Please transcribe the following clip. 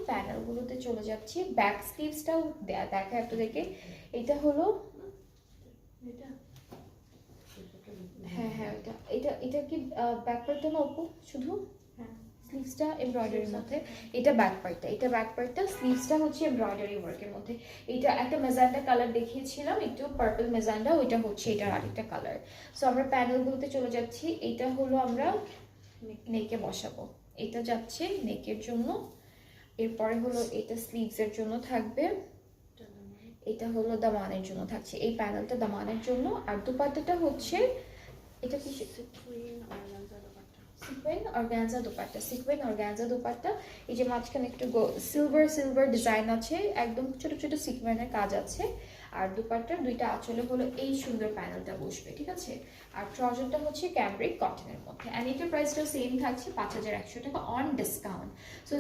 প্যানেলগুলোতে চলে যাচ্ছি। ব্যাক স্লিভসটাও দেখা আপনাদেরকে। এটা হলো হ্যাঁ হ্যাঁ এটা এটা এটা কি ব্যাক পার্টটা না আপু? শুধু স্লিভসটা এমব্রয়ডারির মধ্যে, এটা ব্যাক পার্টটা, এটা ব্যাক পার্টটা, স্লিভসটা হচ্ছে এমব্রয়ডারি ওয়ার্কের মধ্যে। এটা একটা মেজেন্টা কালার দেখিয়েছিলাম, একটু পার্পল মেজেন্টা, ওইটা হচ্ছে এটার আরেকটা কালার। সো আমরা প্যানেলগুলোতে চলে যাচ্ছি। এটা হলো আমরা নেকে বসাবো, এটা যাচ্ছে নেকের জন্য। এরপরে হলো এটা স্লিভসের জন্য থাকবে, এটা হলো দামানের জন্য থাকছে। এই প্যানেলটা দামানের জন্য। আর দুপাট্টাটা হচ্ছে এটা কি sequin organza dupatta, sequin organza dupatta. এই যে মাঝখানে একটু সিলভার ডিজাইন আছে, একদম ছোট ছোট সিকোয়েনের কাজ আছে। আর দুপাট্টার দুইটা আঁচলে হলো এই সুন্দর প্যানেলটা বসবে, ঠিক আছে। আর ট্রাউজারটা হচ্ছে ক্যামব্রিক কটনের মধ্যে। অ্যান্ড এটার প্রাইসটা সেম থাকছে 5100 টাকা অন ডিসকাউন্ট। সো